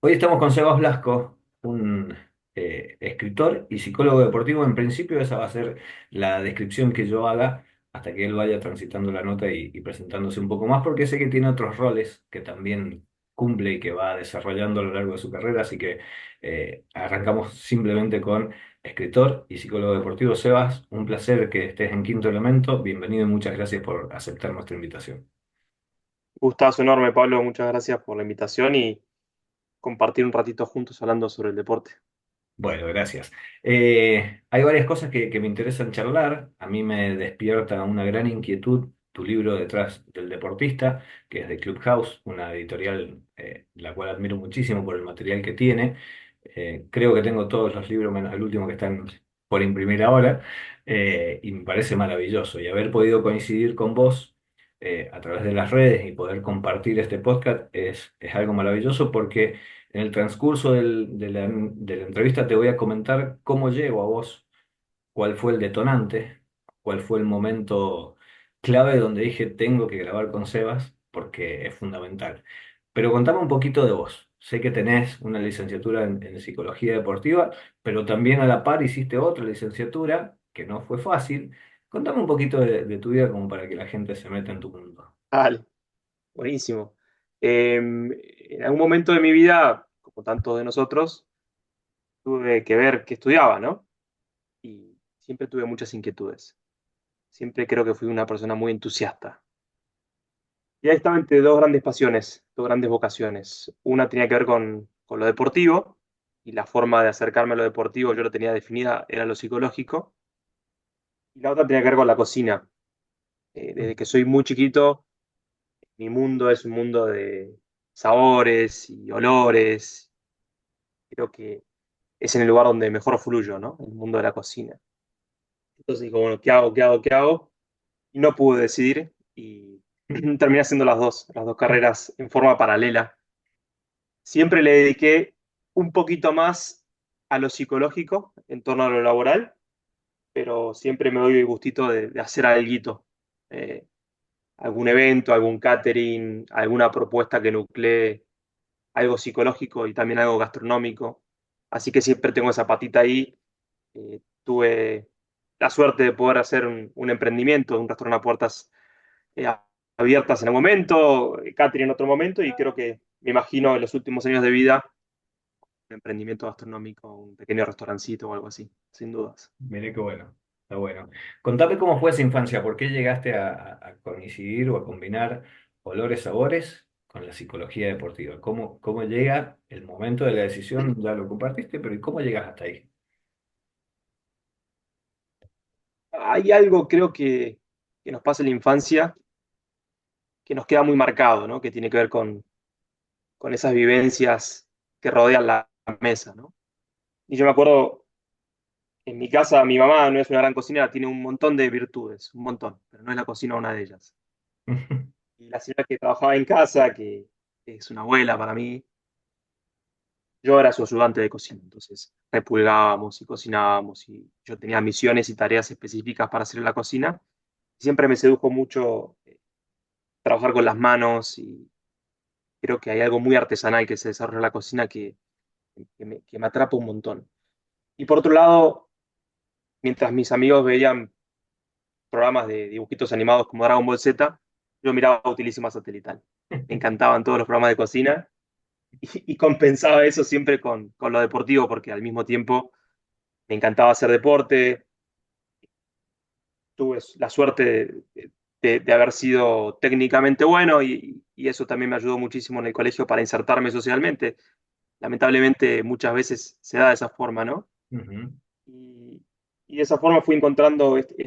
Hoy estamos con Sebas Blasco, un escritor y psicólogo deportivo. En principio esa va a ser la descripción que yo haga hasta que él vaya transitando la nota y presentándose un poco más, porque sé que tiene otros roles que también cumple y que va desarrollando a lo largo de su carrera. Así que arrancamos simplemente con escritor y psicólogo deportivo. Sebas, un placer que estés en Quinto Elemento. Bienvenido y muchas gracias por aceptar nuestra invitación. Gustazo enorme, Pablo. Muchas gracias por la invitación y compartir un ratito juntos hablando sobre el deporte. Bueno, gracias. Hay varias cosas que me interesan charlar. A mí me despierta una gran inquietud tu libro Detrás del Deportista, que es de Clubhouse, una editorial la cual admiro muchísimo por el material que tiene. Creo que tengo todos los libros menos el último que están por imprimir ahora, y me parece maravilloso. Y haber podido coincidir con vos a través de las redes y poder compartir este podcast es algo maravilloso porque en el transcurso de la entrevista te voy a comentar cómo llego a vos, cuál fue el detonante, cuál fue el momento clave donde dije tengo que grabar con Sebas porque es fundamental. Pero contame un poquito de vos. Sé que tenés una licenciatura en psicología deportiva, pero también a la par hiciste otra licenciatura que no fue fácil. Contame un poquito de tu vida como para que la gente se meta en tu mundo. Dale, buenísimo. En algún momento de mi vida, como tantos de nosotros, tuve que ver qué estudiaba, ¿no? Y siempre tuve muchas inquietudes. Siempre creo que fui una persona muy entusiasta. Y ahí estaba entre dos grandes pasiones, dos grandes vocaciones. Una tenía que ver con lo deportivo, y la forma de acercarme a lo deportivo yo lo tenía definida, era lo psicológico. Y la otra tenía que ver con la cocina. Desde que soy muy chiquito, mi mundo es un mundo de sabores y olores. Creo que es en el lugar donde mejor fluyo, ¿no? El mundo de la cocina. Entonces digo, bueno, ¿qué hago? ¿Qué hago? ¿Qué hago? Y no pude decidir y terminé haciendo las dos carreras en forma paralela. Siempre le dediqué un poquito más a lo psicológico en torno a lo laboral, pero siempre me doy el gustito de hacer alguito. Eh, Algún evento, algún catering, alguna propuesta que nuclee algo psicológico y también algo gastronómico. Así que siempre tengo esa patita ahí. Tuve la suerte de poder hacer un emprendimiento, un restaurante a puertas eh, abiertas en un momento, catering en otro momento, y creo que me imagino en los últimos años de vida un emprendimiento gastronómico, un pequeño restaurancito o algo así, sin dudas. Miré qué bueno, está bueno. Contame cómo fue esa infancia, ¿por qué llegaste a coincidir o a combinar olores, sabores con la psicología deportiva? ¿Cómo llega el momento de la decisión? Ya lo compartiste, pero ¿y cómo llegas hasta ahí? Hay algo, creo que nos pasa en la infancia que nos queda muy marcado, ¿no? Que tiene que ver con esas vivencias que rodean la mesa, ¿no? Y yo me acuerdo, en mi casa, mi mamá no es una gran cocinera, tiene un montón de virtudes, un montón, pero no es la cocina una de ellas. Y la señora que trabajaba en casa, que es una abuela para mí, yo era su ayudante de cocina, entonces repulgábamos y cocinábamos y yo tenía misiones y tareas específicas para hacer en la cocina. Siempre me sedujo mucho trabajar con las manos y creo que hay algo muy artesanal que se desarrolla en la cocina que me atrapa un montón. Y por otro lado, mientras mis amigos veían programas de dibujitos animados como Dragon Ball Z, yo miraba Utilísima Satelital. Me encantaban todos los programas de cocina y compensaba eso siempre con lo deportivo, porque al mismo tiempo me encantaba hacer deporte. Tuve la suerte de haber sido técnicamente bueno y eso también me ayudó muchísimo en el colegio para insertarme socialmente. Lamentablemente muchas veces se da de esa forma, ¿no? Ujú. Y, y de esa forma fui encontrando este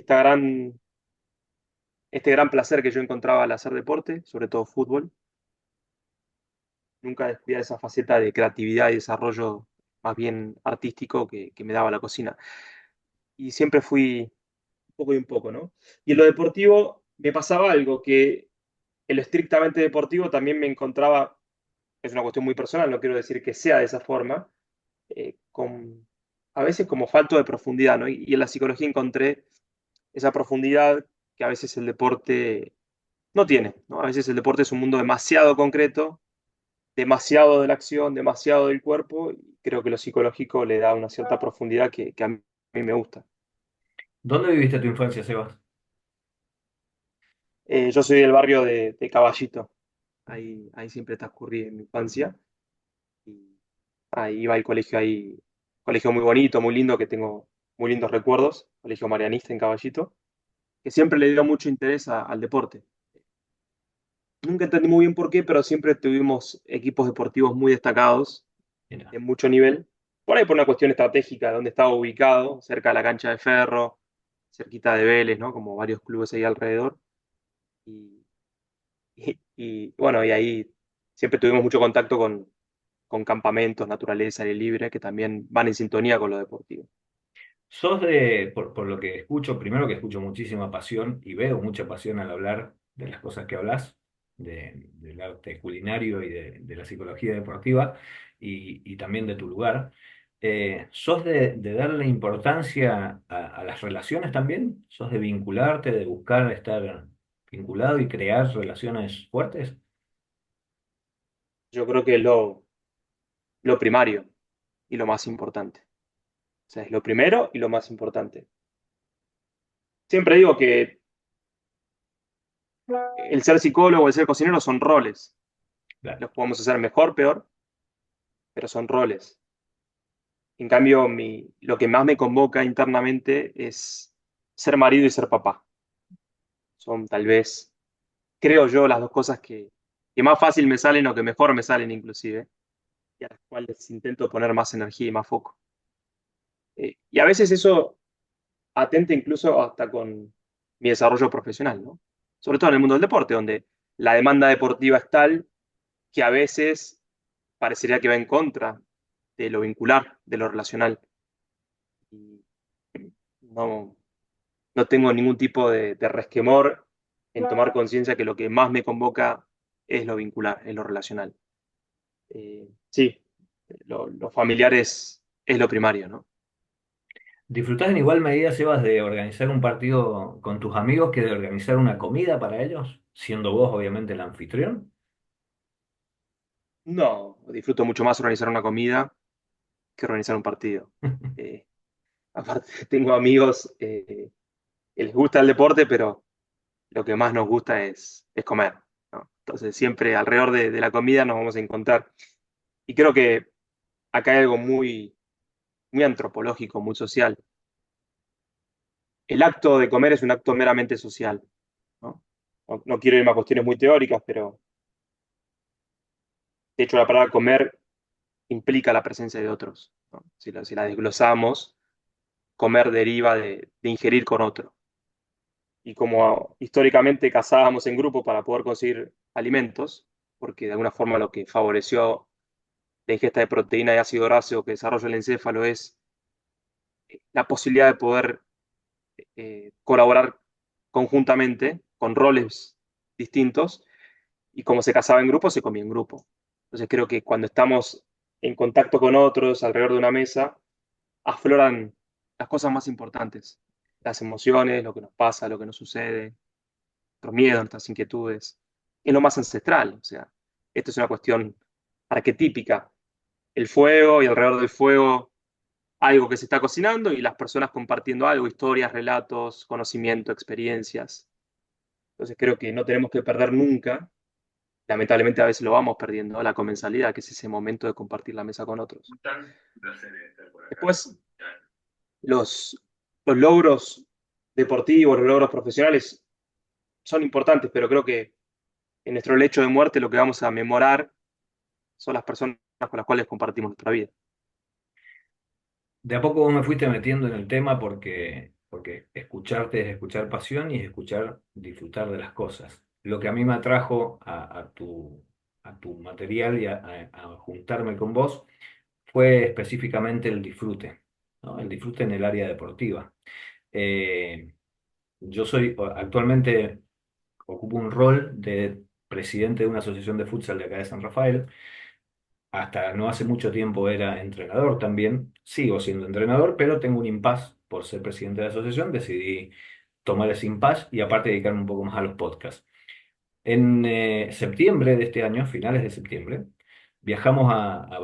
gran placer que yo encontraba al hacer deporte, sobre todo fútbol. Nunca descuidé esa faceta de creatividad y desarrollo más bien artístico que me daba la cocina. Y siempre fui un poco y un poco, ¿no? Y en lo deportivo me pasaba algo que en lo estrictamente deportivo también me encontraba, es una cuestión muy personal, no quiero decir que sea de esa forma, a veces como falto de profundidad, ¿no? Y en la psicología encontré esa profundidad que a veces el deporte no tiene, ¿no? A veces el deporte es un mundo demasiado concreto, demasiado de la acción, demasiado del cuerpo, y creo que lo psicológico le da una cierta profundidad que a mí me gusta. ¿Dónde viviste tu infancia, Sebas? Yo soy del barrio de Caballito, ahí siempre transcurrí en mi infancia, y ahí iba al colegio, ahí, colegio muy bonito, muy lindo, que tengo muy lindos recuerdos, colegio marianista en Caballito, que siempre le dio mucho interés al deporte. Nunca entendí muy bien por qué, pero siempre tuvimos equipos deportivos muy destacados, Mira. de mucho nivel. Por ahí por una cuestión estratégica, de donde estaba ubicado, cerca de la cancha de Ferro, cerquita de Vélez, ¿no? Como varios clubes ahí alrededor. Y, bueno, y ahí siempre tuvimos mucho contacto con campamentos, naturaleza, aire libre, que también van en sintonía con lo deportivo. Sos de, por lo que escucho, primero que escucho muchísima pasión y veo mucha pasión al hablar de las cosas que hablas, del arte culinario y de la psicología deportiva y también de tu lugar. ¿Sos de darle importancia a las relaciones también? ¿Sos de vincularte, de buscar estar vinculado y crear relaciones fuertes? Yo creo que es lo primario y lo más importante. O sea, es lo primero y lo más importante. Siempre digo que el ser psicólogo, el ser cocinero son roles. Claro. Los podemos hacer mejor, peor, pero son roles. En cambio, lo que más me convoca internamente es ser marido y ser papá. Son tal vez, creo yo, las dos cosas que más fácil me salen o que mejor me salen inclusive, y a las cuales intento poner más energía y más foco. Y a veces eso atenta incluso hasta con mi desarrollo profesional, ¿no? Sobre todo en el mundo del deporte, donde la demanda deportiva es tal que a veces parecería que va en contra de lo vincular, de lo relacional. Y no, no tengo ningún tipo de resquemor en tomar conciencia que lo que más me convoca es lo vincular, es lo relacional. Sí, lo familiar es lo primario, ¿no? ¿Disfrutás en igual medida, Sebas, de organizar un partido con tus amigos que de organizar una comida para ellos, siendo vos obviamente el anfitrión? No, disfruto mucho más organizar una comida que organizar un partido. Eh, Aparte, tengo amigos que les gusta el deporte, pero lo que más nos gusta es comer, ¿no? Entonces, siempre alrededor de la comida nos vamos a encontrar. Y creo que acá hay algo muy antropológico, muy social. El acto de comer es un acto meramente social, ¿no? No quiero irme a cuestiones muy teóricas, pero de hecho la palabra comer implica la presencia de otros, ¿no? Si la desglosamos, comer deriva de ingerir con otro. Y como históricamente cazábamos en grupo para poder conseguir alimentos, porque de alguna forma lo que favoreció la ingesta de proteína y ácido graso que desarrolla el encéfalo es la posibilidad de poder colaborar conjuntamente con roles distintos, y como se cazaba en grupo, se comía en grupo. Entonces creo que cuando estamos en contacto con otros alrededor de una mesa, afloran las cosas más importantes, las emociones, lo que nos pasa, lo que nos sucede, nuestros miedos, nuestras inquietudes. Es lo más ancestral, o sea, esto es una cuestión arquetípica. El fuego y alrededor del fuego algo que se está cocinando y las personas compartiendo algo, historias, relatos, conocimiento, experiencias. Entonces creo que no tenemos que perder nunca, lamentablemente a veces lo vamos perdiendo, la comensalidad, que es ese momento de compartir la mesa con otros. Después, los, los logros deportivos, los logros profesionales son importantes, pero creo que en nuestro lecho de muerte lo que vamos a memorar son las personas con las cuales compartimos nuestra vida. De a poco vos me fuiste metiendo en el tema porque escucharte es escuchar pasión y es escuchar disfrutar de las cosas. Lo que a mí me atrajo a tu material y a juntarme con vos fue específicamente el disfrute, ¿no? El disfrute en el área deportiva. Eh, yo actualmente ocupo un rol de presidente de una asociación de futsal de acá de San Rafael. Hasta no hace mucho tiempo era entrenador también. Sigo siendo entrenador, pero tengo un impasse por ser presidente de la asociación. Decidí tomar ese impasse y aparte dedicarme un poco más a los podcasts. En septiembre de este año, finales de septiembre, viajamos a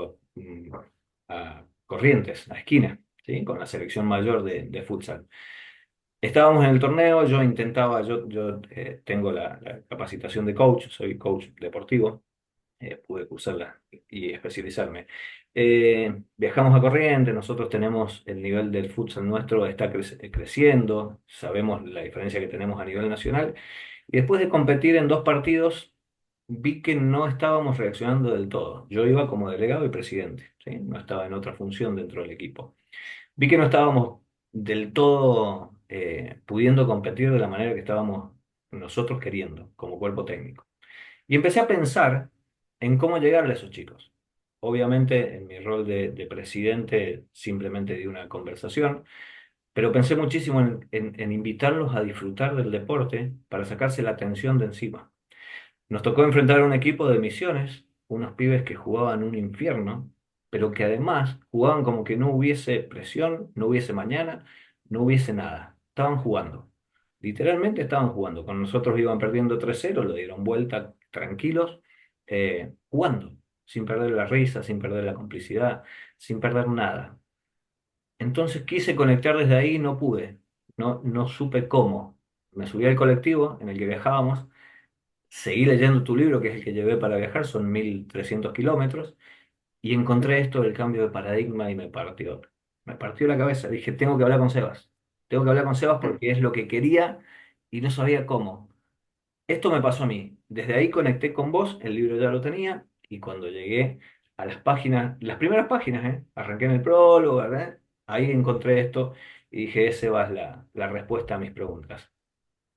Corrientes, a Esquina, ¿sí? Con la selección mayor de futsal. Estábamos en el torneo, yo intentaba, yo tengo la capacitación de coach, soy coach deportivo, pude cursarla y especializarme. Viajamos a Corrientes, nosotros tenemos el nivel del futsal nuestro está creciendo, sabemos la diferencia que tenemos a nivel nacional, y después de competir en dos partidos, vi que no estábamos reaccionando del todo. Yo iba como delegado y presidente, ¿sí? No estaba en otra función dentro del equipo. Vi que no estábamos del todo pudiendo competir de la manera que estábamos nosotros queriendo, como cuerpo técnico. Y empecé a pensar en cómo llegarle a esos chicos. Obviamente, en mi rol de presidente, simplemente di una conversación, pero pensé muchísimo en invitarlos a disfrutar del deporte para sacarse la tensión de encima. Nos tocó enfrentar a un equipo de Misiones, unos pibes que jugaban un infierno, pero que además jugaban como que no hubiese presión, no hubiese mañana, no hubiese nada. Estaban jugando. Literalmente estaban jugando. Con nosotros iban perdiendo 3-0, lo dieron vuelta tranquilos, jugando, sin perder la risa, sin perder la complicidad, sin perder nada. Entonces quise conectar desde ahí y no pude. No supe cómo. Me subí al colectivo en el que viajábamos. Seguí leyendo tu libro, que es el que llevé para viajar, son 1.300 kilómetros, y encontré esto del cambio de paradigma y me partió la cabeza. Dije, tengo que hablar con Sebas, tengo que hablar con Sebas Mm. porque es lo que quería y no sabía cómo. Esto me pasó a mí. Desde ahí conecté con vos, el libro ya lo tenía, y cuando llegué a las páginas, las primeras páginas, arranqué en el prólogo, ¿verdad? Ahí encontré esto y dije, ese va la respuesta a mis preguntas.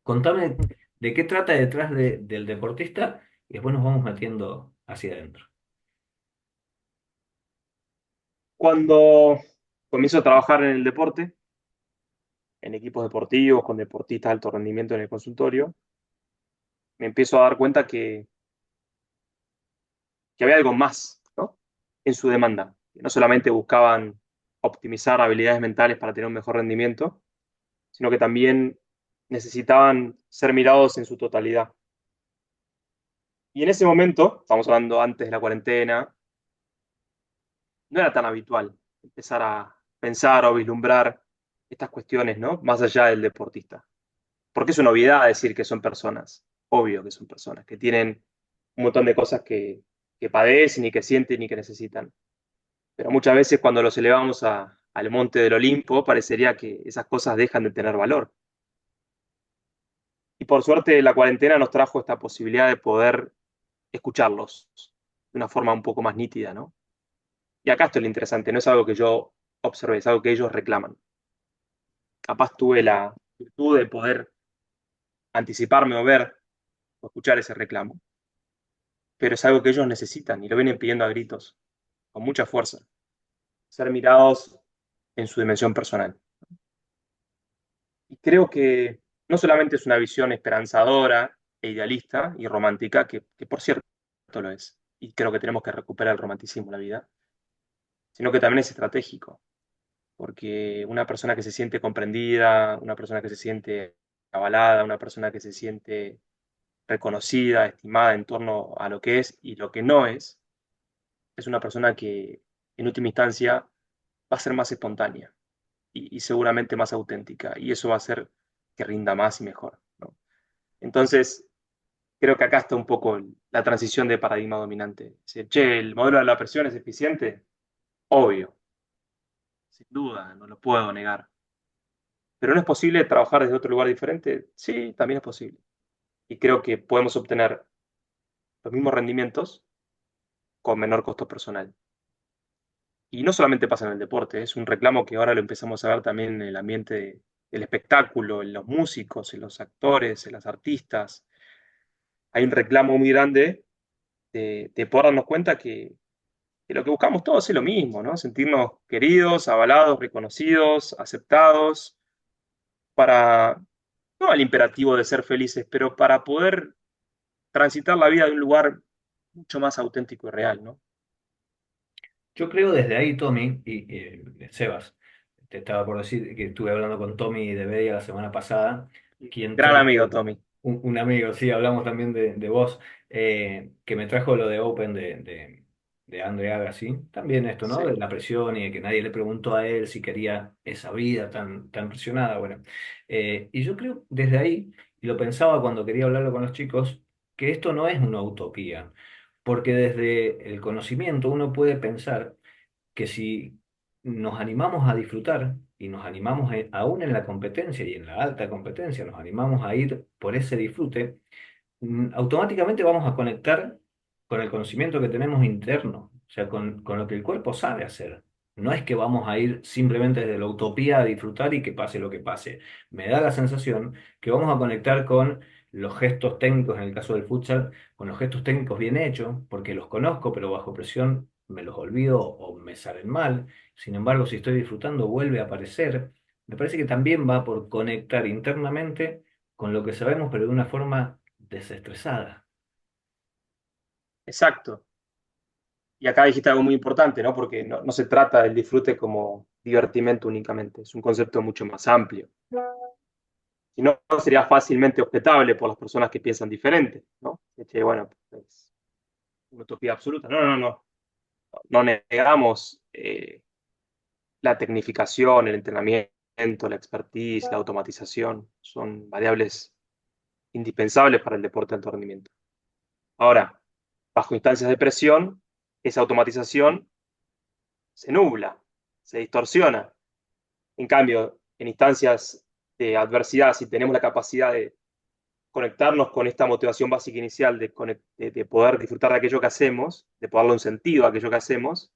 Contame de qué trata detrás del deportista y después nos vamos metiendo hacia adentro. Cuando comienzo a trabajar en el deporte, en equipos deportivos, con deportistas de alto rendimiento en el consultorio, me empiezo a dar cuenta que había algo más, ¿no? En su demanda. Que no solamente buscaban optimizar habilidades mentales para tener un mejor rendimiento, sino que también necesitaban ser mirados en su totalidad. Y en ese momento, estamos hablando antes de la cuarentena, no era tan habitual empezar a pensar o vislumbrar estas cuestiones, ¿no? Más allá del deportista. Porque es una obviedad decir que son personas, obvio que son personas, que tienen un montón de cosas que padecen y que sienten y que necesitan. Pero muchas veces cuando los elevamos al monte del Olimpo, parecería que esas cosas dejan de tener valor. Y por suerte la cuarentena nos trajo esta posibilidad de poder escucharlos de una forma un poco más nítida, ¿no? Y acá esto es lo interesante, no es algo que yo observé, es algo que ellos reclaman. Capaz tuve la virtud de poder anticiparme o ver o escuchar ese reclamo, pero es algo que ellos necesitan y lo vienen pidiendo a gritos, con mucha fuerza, ser mirados en su dimensión personal. Y creo que no solamente es una visión esperanzadora e idealista y romántica, que por cierto lo es, y creo que tenemos que recuperar el romanticismo en la vida, sino que también es estratégico, porque una persona que se siente comprendida, una persona que se siente avalada, una persona que se siente reconocida, estimada en torno a lo que es y lo que no es una persona que en última instancia va a ser más espontánea y seguramente más auténtica, y eso va a hacer que rinda más y mejor, ¿no? Entonces, creo que acá está un poco la transición de paradigma dominante. Decir, che, ¿el modelo de la presión es eficiente? Obvio, sin duda, no lo puedo negar. ¿Pero no es posible trabajar desde otro lugar diferente? Sí, también es posible. Y creo que podemos obtener los mismos rendimientos con menor costo personal. Y no solamente pasa en el deporte, es un reclamo que ahora lo empezamos a ver también en el ambiente del espectáculo, en los músicos, en los actores, en los artistas. Hay un reclamo muy grande de poder darnos cuenta que lo que buscamos todos es lo mismo, ¿no? Sentirnos queridos, avalados, reconocidos, aceptados, para, no al imperativo de ser felices, pero para poder transitar la vida de un lugar mucho más auténtico y real, ¿no? Yo creo desde ahí, Tommy y Sebas, te estaba por decir que estuve hablando con Tommy de Bedia la semana pasada, quien Gran amigo, trajo Tommy. un amigo, sí, hablamos también de vos, que me trajo lo de Open de Andre Agassi, también esto, ¿no? De Sí, la presión y de que nadie le preguntó a él si quería esa vida tan presionada. Bueno, y yo creo desde ahí, y lo pensaba cuando quería hablarlo con los chicos, que esto no es una utopía, porque desde el conocimiento uno puede pensar que si nos animamos a disfrutar y nos animamos aún en la competencia y en la alta competencia, nos animamos a ir por ese disfrute, automáticamente vamos a conectar con el conocimiento que tenemos interno, o sea, con lo que el cuerpo sabe hacer. No es que vamos a ir simplemente desde la utopía a disfrutar y que pase lo que pase. Me da la sensación que vamos a conectar con los gestos técnicos, en el caso del futsal, con los gestos técnicos bien hechos, porque los conozco, pero bajo presión me los olvido o me salen mal. Sin embargo, si estoy disfrutando, vuelve a aparecer. Me parece que también va por conectar internamente con lo que sabemos, pero de una forma desestresada. exacto. Y acá dijiste algo muy importante, ¿no? Porque no se trata del disfrute como divertimento únicamente, es un concepto mucho más amplio. Si no, sería fácilmente objetable por las personas que piensan diferente, ¿no? Que, bueno, es una utopía absoluta. No negamos la tecnificación, el entrenamiento, la expertise, la automatización, son variables indispensables para el deporte de alto rendimiento. Ahora, bajo instancias de presión, esa automatización se nubla, se distorsiona. En cambio, en instancias de adversidad, si tenemos la capacidad de conectarnos con esta motivación básica inicial de poder disfrutar de aquello que hacemos, de poder darle un sentido a aquello que hacemos,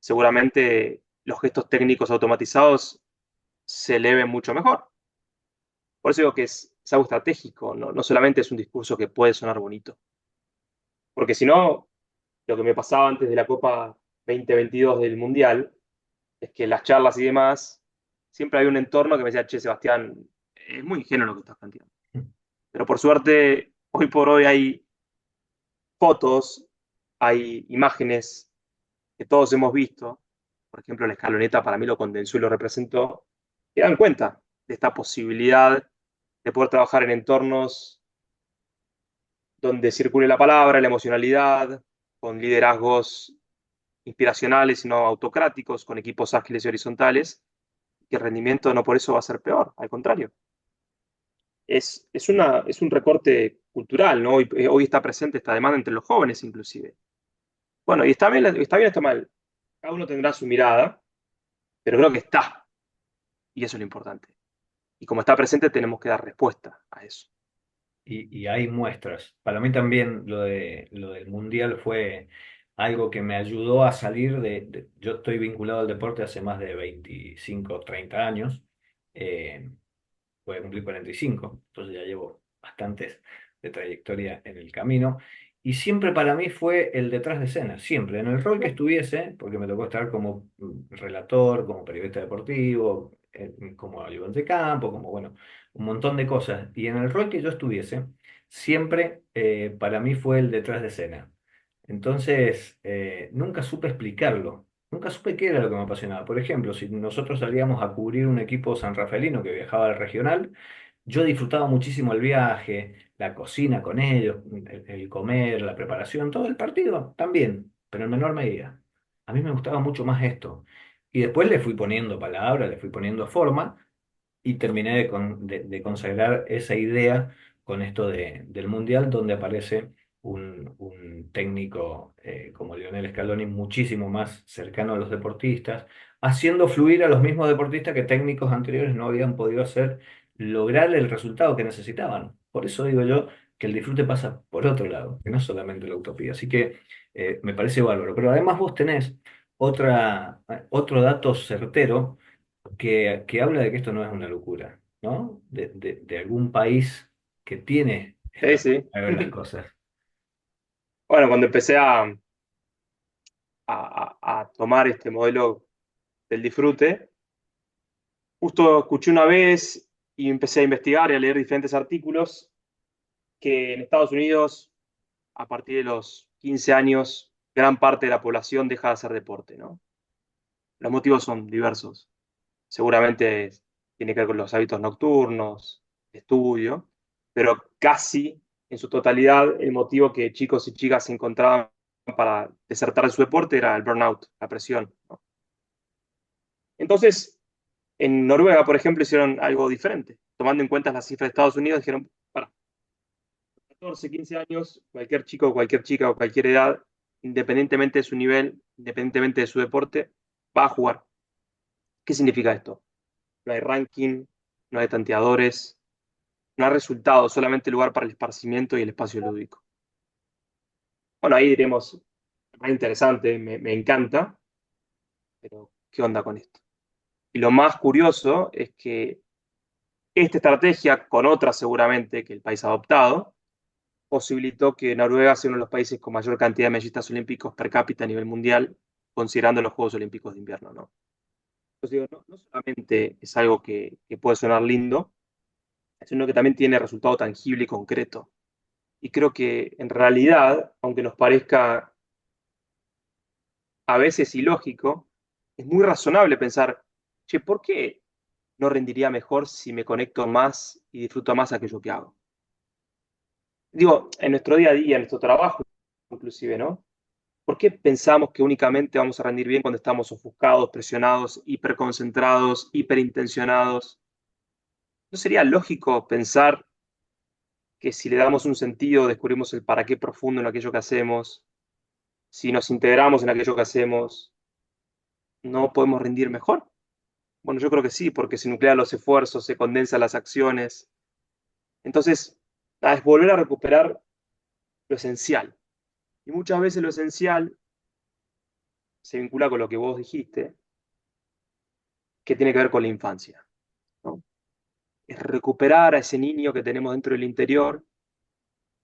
seguramente los gestos técnicos automatizados se eleven mucho mejor. Por eso digo que es algo estratégico, no solamente es un discurso que puede sonar bonito. Porque si no, lo que me pasaba antes de la Copa 2022 del Mundial es que en las charlas y demás, siempre había un entorno que me decía, che, Sebastián, es muy ingenuo lo que estás planteando. Pero por suerte, hoy por hoy hay fotos, hay imágenes que todos hemos visto, por ejemplo, la escaloneta para mí lo condensó y lo representó, que dan cuenta de esta posibilidad de poder trabajar en entornos donde circule la palabra, la emocionalidad, con liderazgos inspiracionales y no autocráticos, con equipos ágiles y horizontales, que el rendimiento no por eso va a ser peor, al contrario. Es un recorte cultural, ¿no? Hoy está presente esta demanda entre los jóvenes inclusive. Bueno, y está bien, está mal. Cada uno tendrá su mirada, pero creo que está, y eso es lo importante. Y como está presente, tenemos que dar respuesta a eso. Y hay muestras. Para mí también lo del Mundial fue algo que me ayudó a salir Yo estoy vinculado al deporte hace más de 25 o 30 años. eh, Voy a cumplir 45, entonces ya llevo bastantes de trayectoria en el camino. Y siempre para mí fue el detrás de escena, siempre, en el rol que estuviese, porque me tocó estar como relator, como periodista deportivo, como ayudante de campo, como bueno, un montón de cosas. Y en el rol que yo estuviese, siempre para mí fue el detrás de escena. Entonces, nunca supe explicarlo. Nunca supe qué era lo que me apasionaba. Por ejemplo, si nosotros salíamos a cubrir un equipo sanrafaelino que viajaba al regional, yo disfrutaba muchísimo el viaje, la cocina con ellos, el comer, la preparación, todo el partido también, pero en menor medida. A mí me gustaba mucho más esto. Y después le fui poniendo palabras, le fui poniendo forma y terminé de consagrar esa idea con esto del Mundial, donde aparece un técnico como Lionel Scaloni muchísimo más cercano a los deportistas, haciendo fluir a los mismos deportistas que técnicos anteriores no habían podido hacer, lograr el resultado que necesitaban. Por eso digo yo que el disfrute pasa por otro lado, que no es solamente la utopía. Así que me parece bárbaro. Pero además vos tenés otro dato certero que habla de que esto no es una locura, ¿no? De algún país que tiene Sí, esta sí. forma de ver las cosas. Bueno, cuando empecé a tomar este modelo del disfrute, justo escuché una vez y empecé a investigar y a leer diferentes artículos que en Estados Unidos, a partir de los 15 años, gran parte de la población deja de hacer deporte, ¿no? Los motivos son diversos. Seguramente tiene que ver con los hábitos nocturnos, estudio, pero casi en su totalidad el motivo que chicos y chicas encontraban para desertar de su deporte era el burnout, la presión, ¿no? Entonces, en Noruega, por ejemplo, hicieron algo diferente. Tomando en cuenta las cifras de Estados Unidos, dijeron, para 14, 15 años, cualquier chico, cualquier chica o cualquier edad, independientemente de su nivel, independientemente de su deporte, va a jugar. ¿Qué significa esto? No hay ranking, no hay tanteadores, no hay resultados, solamente lugar para el esparcimiento y el espacio lúdico. Bueno, ahí diremos, más interesante, me encanta, pero ¿qué onda con esto? Y lo más curioso es que esta estrategia, con otras seguramente que el país ha adoptado, posibilitó que Noruega sea uno de los países con mayor cantidad de medallistas olímpicos per cápita a nivel mundial, considerando los Juegos Olímpicos de Invierno, ¿no? Entonces digo, no solamente es algo que puede sonar lindo, sino que también tiene resultado tangible y concreto. Y creo que en realidad, aunque nos parezca a veces ilógico, es muy razonable pensar, che, ¿por qué no rendiría mejor si me conecto más y disfruto más aquello que hago? Digo, en nuestro día a día, en nuestro trabajo, inclusive, ¿no? ¿Por qué pensamos que únicamente vamos a rendir bien cuando estamos ofuscados, presionados, hiperconcentrados, hiperintencionados? ¿No sería lógico pensar que si le damos un sentido, descubrimos el para qué profundo en aquello que hacemos, si nos integramos en aquello que hacemos, no podemos rendir mejor? Bueno, yo creo que sí, porque se nuclean los esfuerzos, se condensan las acciones. Entonces, es volver a recuperar lo esencial. Y muchas veces lo esencial se vincula con lo que vos dijiste, que tiene que ver con la infancia, ¿no? Es recuperar a ese niño que tenemos dentro del interior,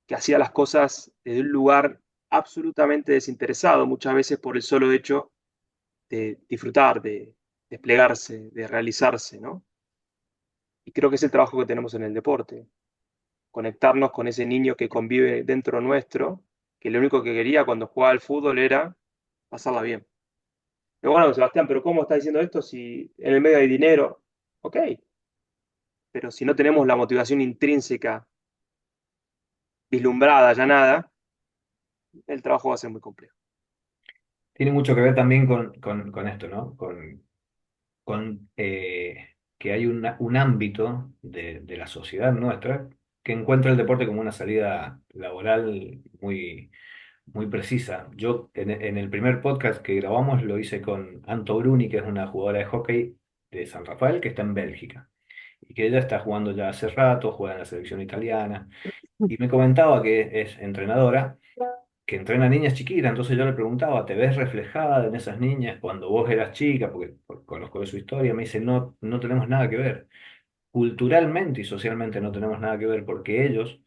que hacía las cosas desde un lugar absolutamente desinteresado, muchas veces por el solo hecho de disfrutar, de desplegarse, de realizarse, ¿no? Y creo que es el trabajo que tenemos en el deporte, conectarnos con ese niño que convive dentro nuestro, que lo único que quería cuando jugaba al fútbol era pasarla bien. Pero bueno, Sebastián, pero ¿cómo estás diciendo esto si en el medio hay dinero? Ok, pero si no tenemos la motivación intrínseca vislumbrada, ya nada, el trabajo va a ser muy complejo. Tiene mucho que ver también con esto, ¿no? Con que hay un ámbito de la sociedad nuestra que encuentra el deporte como una salida laboral muy precisa. Yo en el primer podcast que grabamos lo hice con Anto Bruni, que es una jugadora de hockey de San Rafael, que está en Bélgica, y que ella está jugando ya hace rato, juega en la selección italiana, y me comentaba que es entrenadora, que entrena niñas chiquitas, entonces yo le preguntaba, ¿te ves reflejada en esas niñas cuando vos eras chica? Porque conozco de su historia, me dice, no, no tenemos nada que ver. Culturalmente y socialmente no tenemos nada que ver porque ellos,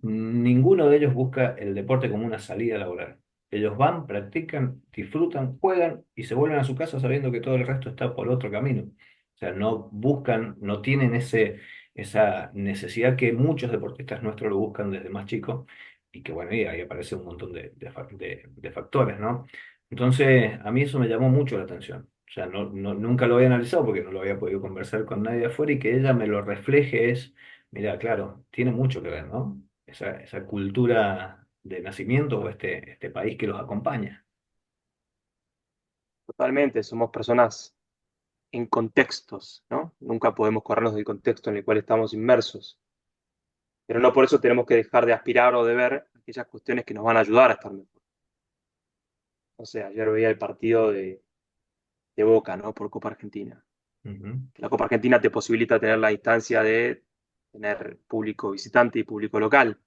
ninguno de ellos busca el deporte como una salida laboral. Ellos van, practican, disfrutan, juegan y se vuelven a su casa sabiendo que todo el resto está por otro camino. O sea, no buscan, no tienen esa necesidad que muchos deportistas nuestros lo buscan desde más chicos y que bueno, y ahí aparece un montón de factores, ¿no? Entonces, a mí eso me llamó mucho la atención. O sea, nunca lo había analizado porque no lo había podido conversar con nadie de afuera y que ella me lo refleje es, mira, claro, tiene mucho que ver, ¿no? Esa cultura de nacimiento o este país que los acompaña. Totalmente, somos personas en contextos, ¿no? Nunca podemos corrernos del contexto en el cual estamos inmersos, pero no por eso tenemos que dejar de aspirar o de ver aquellas cuestiones que nos van a ayudar a estar mejor. O sea, ayer veía el partido de Boca, ¿no? Por Copa Argentina. Ujú. La Copa Argentina te posibilita tener la distancia de tener público visitante y público local.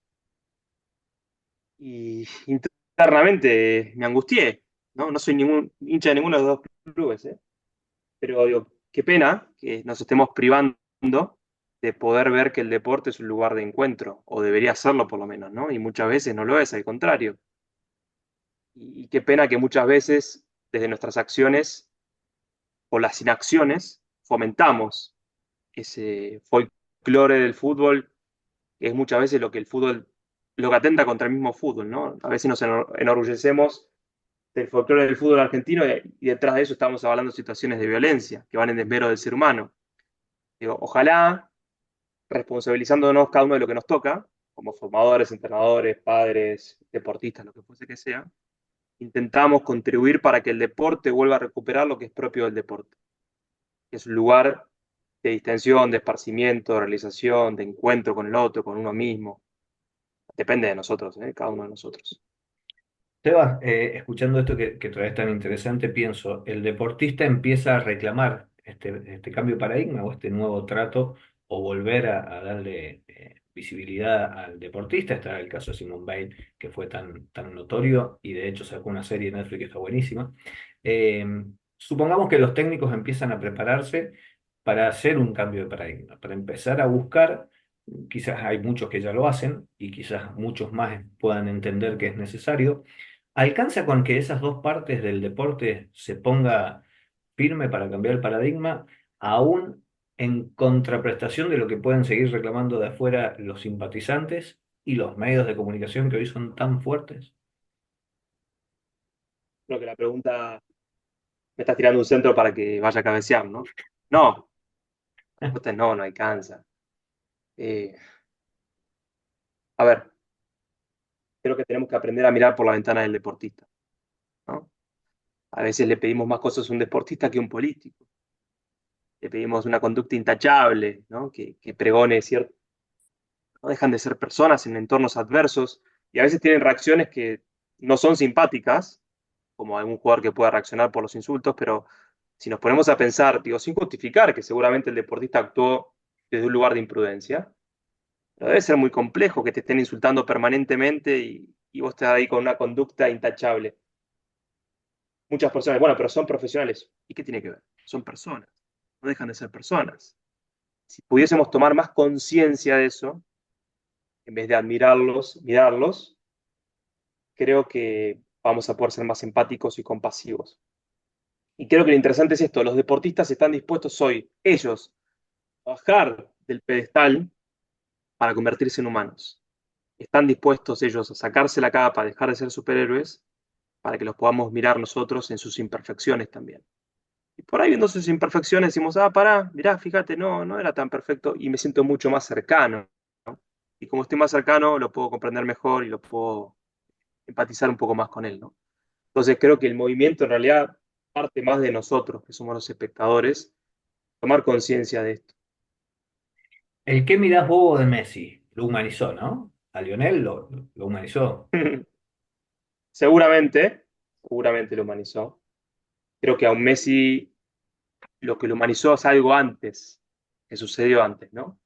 Y internamente me angustié, ¿no? No soy ningún hincha de ninguno de los dos clubes, ¿eh? Pero digo, qué pena que nos estemos privando de poder ver que el deporte es un lugar de encuentro, o debería serlo por lo menos, ¿no? Y muchas veces no lo es, al contrario. Y qué pena que muchas veces, desde nuestras acciones o las inacciones, fomentamos ese folclore del fútbol, que es muchas veces lo que el fútbol, lo que atenta contra el mismo fútbol, ¿no? A veces nos enorgullecemos del folclore del fútbol argentino y detrás de eso estamos hablando de situaciones de violencia que van en desmero del ser humano. Digo, ojalá, responsabilizándonos cada uno de lo que nos toca, como formadores, entrenadores, padres, deportistas, lo que fuese que sea, intentamos contribuir para que el deporte vuelva a recuperar lo que es propio del deporte, que es un lugar de distensión, de esparcimiento, de realización, de encuentro con el otro, con uno mismo. Depende de nosotros, ¿eh? Cada uno de nosotros. Sebas, escuchando esto que traes tan interesante, pienso, el deportista empieza a reclamar este cambio de paradigma o este nuevo trato o volver a darle visibilidad al deportista. Está el caso de Simone Biles, que fue tan notorio y de hecho sacó una serie de Netflix que está buenísima. Eh, Supongamos que los técnicos empiezan a prepararse para hacer un cambio de paradigma, para empezar a buscar, quizás hay muchos que ya lo hacen y quizás muchos más puedan entender que es necesario. ¿Alcanza con que esas dos partes del deporte se ponga firme para cambiar el paradigma, aún en contraprestación de lo que pueden seguir reclamando de afuera los simpatizantes y los medios de comunicación que hoy son tan fuertes? Creo que la pregunta me estás tirando un centro para que vaya a cabecear, ¿no? No, la respuesta es no, no alcanza. Eh, a ver, creo que tenemos que aprender a mirar por la ventana del deportista, ¿no? A veces le pedimos más cosas a un deportista que a un político. Le pedimos una conducta intachable, ¿no? Que pregone cierto. No dejan de ser personas en entornos adversos y a veces tienen reacciones que no son simpáticas, como algún jugador que pueda reaccionar por los insultos, pero si nos ponemos a pensar, digo, sin justificar que seguramente el deportista actuó desde un lugar de imprudencia, pero debe ser muy complejo que te estén insultando permanentemente y vos estés ahí con una conducta intachable. Muchas personas, bueno, pero son profesionales. ¿Y qué tiene que ver? Son personas, no dejan de ser personas. Si pudiésemos tomar más conciencia de eso, en vez de admirarlos, mirarlos, creo que vamos a poder ser más empáticos y compasivos. Y creo que lo interesante es esto, los deportistas están dispuestos hoy, ellos, a bajar del pedestal para convertirse en humanos. Están dispuestos ellos a sacarse la capa, a dejar de ser superhéroes, para que los podamos mirar nosotros en sus imperfecciones también. Y por ahí viendo sus imperfecciones decimos, ah, pará, mirá, fíjate, no, no era tan perfecto y me siento mucho más cercano. Y como estoy más cercano, lo puedo comprender mejor y lo puedo empatizar un poco más con él, ¿no? Entonces creo que el movimiento en realidad parte más de nosotros, que somos los espectadores, tomar conciencia de esto. ¿El qué mirás vos de Messi? Lo humanizó, ¿no? A Lionel lo humanizó. Seguramente, seguramente lo humanizó. Creo que a un Messi lo que lo humanizó es algo antes, que sucedió antes, ¿no?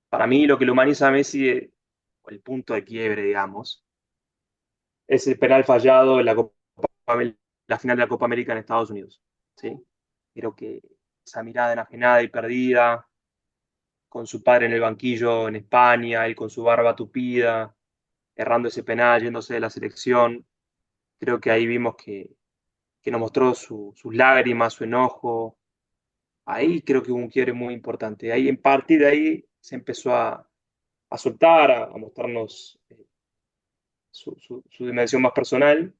Para mí lo que lo humaniza a Messi, o el punto de quiebre, digamos, es el penal fallado en la final de la Copa América en Estados Unidos, ¿sí? Creo que esa mirada enajenada y perdida, con su padre en el banquillo en España, él con su barba tupida, errando ese penal, yéndose de la selección, creo que ahí vimos que nos mostró sus lágrimas, su enojo. Ahí creo que hubo un quiebre muy importante. Ahí, en partir de ahí se empezó a soltar, a mostrarnos su dimensión más personal.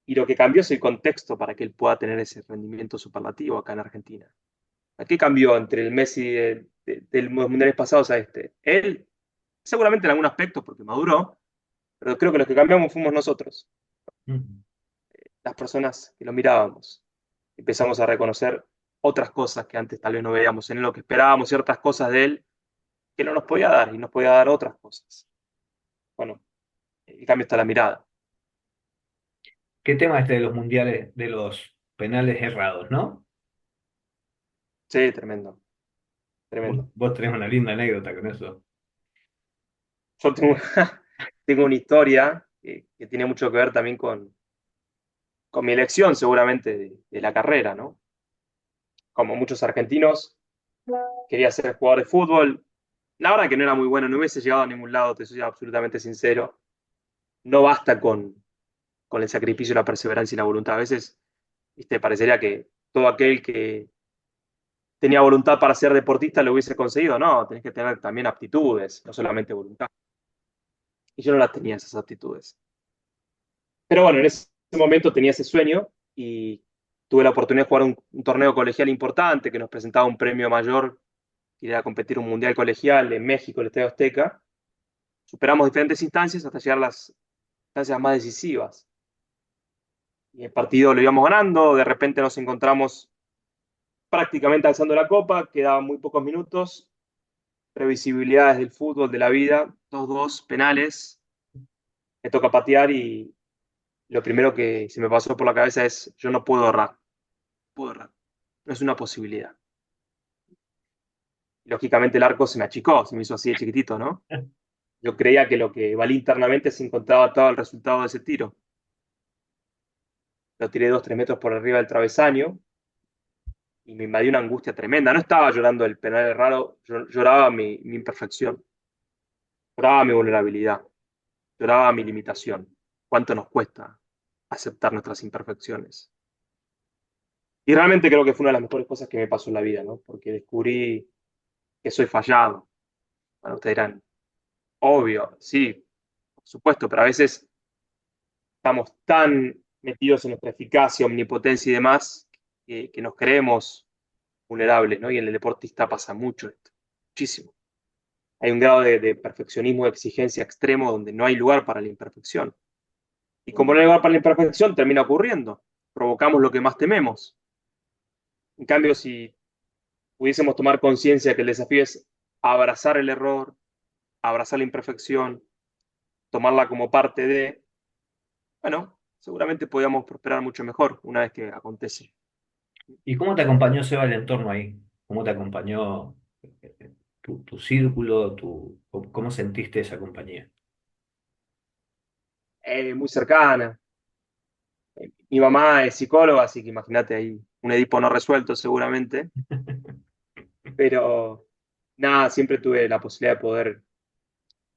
Y lo que cambió es el contexto para que él pueda tener ese rendimiento superlativo acá en Argentina. ¿A qué cambió entre el Messi de los mundiales pasados a este? Él, seguramente en algún aspecto, porque maduró, pero creo que los que cambiamos fuimos nosotros, Mm. las personas que lo mirábamos. Empezamos a reconocer otras cosas que antes tal vez no veíamos en él, lo que esperábamos, ciertas cosas de él que no nos podía dar y nos podía dar otras cosas. Bueno, el cambio está en la mirada. ¿Qué tema este de los mundiales, de los penales errados, ¿no? Sí, tremendo, Vos, tremendo. vos tenés una linda anécdota con eso. Yo tengo, tengo una historia que tiene mucho que ver también con mi elección seguramente de la carrera, ¿no? Como muchos argentinos, quería ser jugador de fútbol. La verdad que no era muy bueno, no hubiese llegado a ningún lado, te soy absolutamente sincero. No basta con el sacrificio, la perseverancia y la voluntad. A veces, viste, parecería que todo aquel que tenía voluntad para ser deportista lo hubiese conseguido. No, tenés que tener también aptitudes, no solamente voluntad. Y yo no las tenía esas aptitudes. Pero bueno, en ese momento tenía ese sueño y tuve la oportunidad de jugar un torneo colegial importante que nos presentaba un premio mayor, ir a competir un mundial colegial en México, el Estadio Azteca. Superamos diferentes instancias hasta llegar a instancias más decisivas. Y el partido lo íbamos ganando, de repente nos encontramos prácticamente alzando la copa, quedaban muy pocos minutos, previsibilidades del fútbol, de la vida, 2-2 penales, me toca patear y lo primero que se me pasó por la cabeza es, yo no puedo errar, no puedo errar, no es una posibilidad. Lógicamente el arco se me achicó, se me hizo así de chiquitito, ¿no? Yo creía que lo que valía internamente se encontraba todo el resultado de ese tiro. Lo tiré 2-3 metros por arriba del travesaño y me invadió una angustia tremenda. No estaba llorando el penal raro, lloraba mi imperfección, lloraba mi vulnerabilidad, lloraba mi limitación. ¿Cuánto nos cuesta aceptar nuestras imperfecciones? Y realmente creo que fue una de las mejores cosas que me pasó en la vida, ¿no? Porque descubrí que soy fallado. Bueno, ustedes dirán, obvio, sí, por supuesto, pero a veces estamos tan metidos en nuestra eficacia, omnipotencia y demás, que nos creemos vulnerables, ¿no? Y en el deportista pasa mucho esto, muchísimo. Hay un grado de perfeccionismo, de exigencia extremo donde no hay lugar para la imperfección. Y como no hay lugar para la imperfección, termina ocurriendo. Provocamos lo que más tememos. En cambio, si pudiésemos tomar conciencia que el desafío es abrazar el error, abrazar la imperfección, tomarla como parte de, bueno, seguramente podríamos prosperar mucho mejor una vez que acontece. ¿Y cómo te acompañó Seba el entorno ahí? ¿Cómo te acompañó tu círculo, cómo sentiste esa compañía? Muy cercana. Mi mamá es psicóloga, así que imagínate ahí un Edipo no resuelto seguramente, pero nada, siempre tuve la posibilidad de poder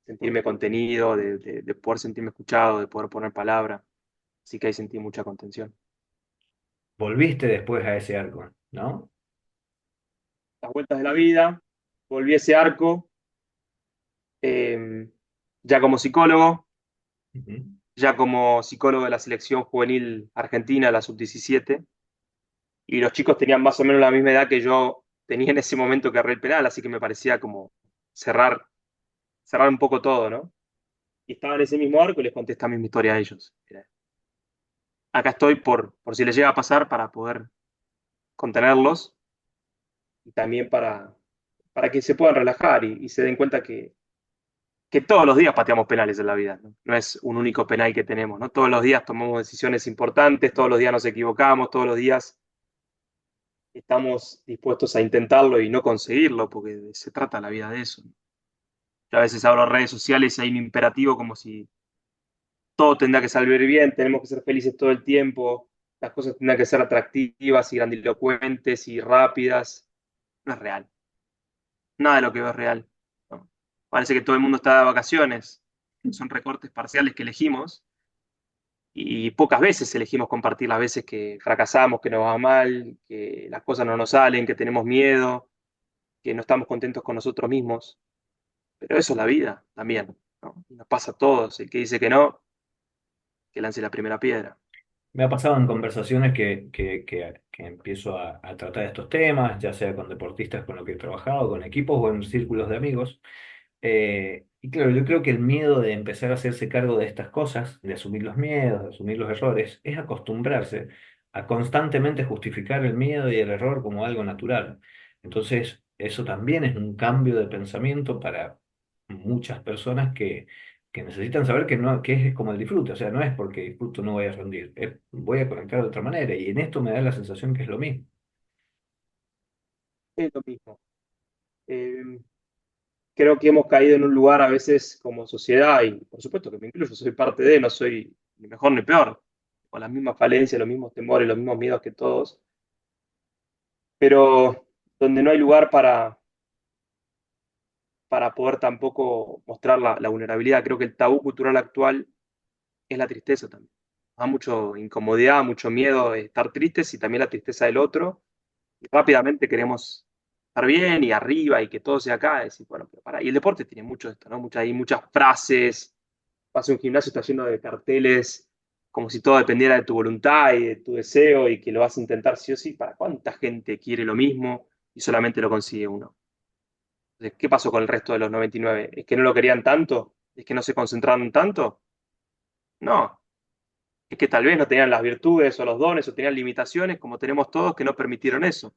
sentirme contenido, de poder sentirme escuchado, de poder poner palabra, así que ahí sentí mucha contención. Volviste después a ese arco, ¿no? Las vueltas de la vida, volví a ese arco, eh, ya como psicólogo, Ujú. ya como psicólogo de la selección juvenil argentina, la sub-17, y los chicos tenían más o menos la misma edad que yo tenía en ese momento que agarré el penal, así que me parecía como cerrar, cerrar un poco todo, ¿no? Y estaba en ese mismo arco y les conté esta misma historia a ellos. Acá estoy por si les llega a pasar para poder contenerlos y también para que se puedan relajar y se den cuenta que todos los días pateamos penales en la vida, ¿no? No es un único penal que tenemos, ¿no? Todos los días tomamos decisiones importantes, todos los días nos equivocamos, todos los días estamos dispuestos a intentarlo y no conseguirlo, porque se trata la vida de eso. Yo a veces abro redes sociales y hay un imperativo como si todo tendrá que salir bien, tenemos que ser felices todo el tiempo, las cosas tendrán que ser atractivas y grandilocuentes y rápidas. No es real. Nada de lo que veo es real, ¿no? Parece que todo el mundo está de vacaciones. Son recortes parciales que elegimos y pocas veces elegimos compartir las veces que fracasamos, que nos va mal, que las cosas no nos salen, que tenemos miedo, que no estamos contentos con nosotros mismos. Pero eso es la vida también, ¿no? Nos pasa a todos. El que dice que no, que lance la primera piedra. Me ha pasado en conversaciones que empiezo a tratar estos temas, ya sea con deportistas con los que he trabajado, con equipos o en círculos de amigos. Y claro, yo creo que el miedo de empezar a hacerse cargo de estas cosas, de asumir los miedos, de asumir los errores, es acostumbrarse a constantemente justificar el miedo y el error como algo natural. Entonces, eso también es un cambio de pensamiento para muchas personas que necesitan saber que, no, que es como el disfrute, o sea, no es porque disfruto no voy a rendir, voy a conectar de otra manera y en esto me da la sensación que es lo mismo. Es lo mismo. Eh, Creo que hemos caído en un lugar a veces como sociedad, y por supuesto que me incluyo, soy parte de, no soy ni mejor ni peor, con las mismas falencias, los mismos temores, los mismos miedos que todos, pero donde no hay lugar para poder tampoco mostrar la vulnerabilidad. Creo que el tabú cultural actual es la tristeza también. Da mucho incomodidad, mucho miedo de estar tristes y también la tristeza del otro. Y rápidamente queremos estar bien y arriba y que todo sea acá. Y decir, bueno, pero para. Y el deporte tiene mucho de esto, ¿no? Hay muchas frases. Vas a un gimnasio, está lleno de carteles, como si todo dependiera de tu voluntad y de tu deseo y que lo vas a intentar sí o sí. ¿Para cuánta gente quiere lo mismo y solamente lo consigue uno? Entonces, ¿qué pasó con el resto de los 99? ¿Es que no lo querían tanto? ¿Es que no se concentraron tanto? No, es que tal vez no tenían las virtudes o los dones o tenían limitaciones como tenemos todos que no permitieron eso.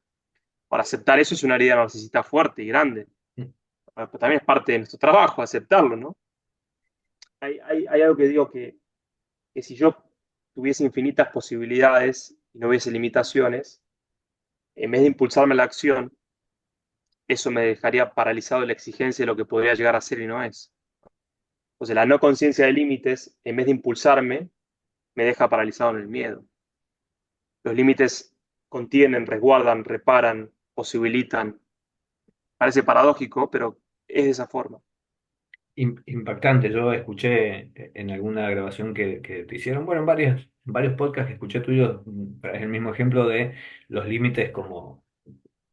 Para aceptar eso es una herida narcisista fuerte y grande. Pero también es parte de nuestro trabajo aceptarlo, ¿no? Hay algo que digo que si yo tuviese infinitas posibilidades y no hubiese limitaciones, en vez de impulsarme a la acción, eso me dejaría paralizado en la exigencia de lo que podría llegar a ser y no es. Entonces, la no conciencia de límites, en vez de impulsarme, me deja paralizado en el miedo. Los límites contienen, resguardan, reparan, posibilitan. Parece paradójico, pero es de esa forma. Impactante, yo escuché en alguna grabación que te hicieron, bueno, en varios podcasts que escuché tuyos, es el mismo ejemplo de los límites como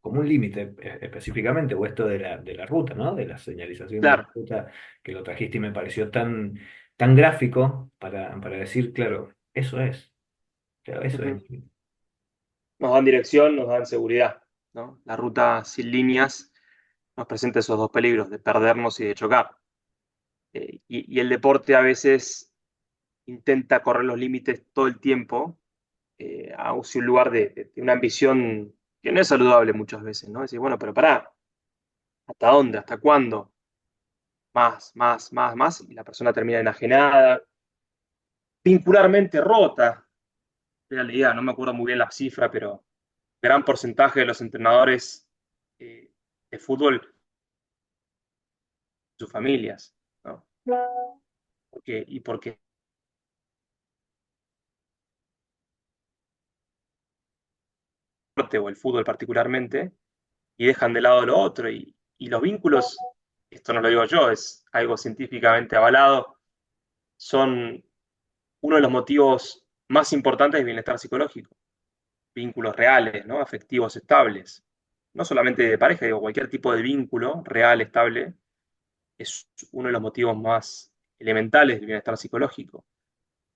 un límite específicamente, o esto de la ruta, ¿no? De la señalización de la Claro. ruta, que lo trajiste y me pareció tan gráfico para decir, claro, claro, eso es. Ujú. Nos dan dirección, nos dan seguridad, ¿no? La ruta sin líneas nos presenta esos dos peligros, de perdernos y de chocar. Y el deporte a veces intenta correr los límites todo el tiempo hacia un lugar de una ambición que no es saludable muchas veces, ¿no? Decir, bueno, pero pará, ¿hasta dónde? ¿Hasta cuándo? Más, más, más, más, y la persona termina enajenada, vincularmente rota, era la idea, no me acuerdo muy bien la cifra, pero gran porcentaje de los entrenadores eh, de fútbol, sus familias, ¿no? Porque el deporte o el fútbol particularmente, y dejan de lado lo otro, y los vínculos, esto no lo digo yo, es algo científicamente avalado, son uno de los motivos más importantes del bienestar psicológico, vínculos reales, ¿no? Afectivos estables. No solamente de pareja, digo, cualquier tipo de vínculo real, estable, es uno de los motivos más elementales del bienestar psicológico.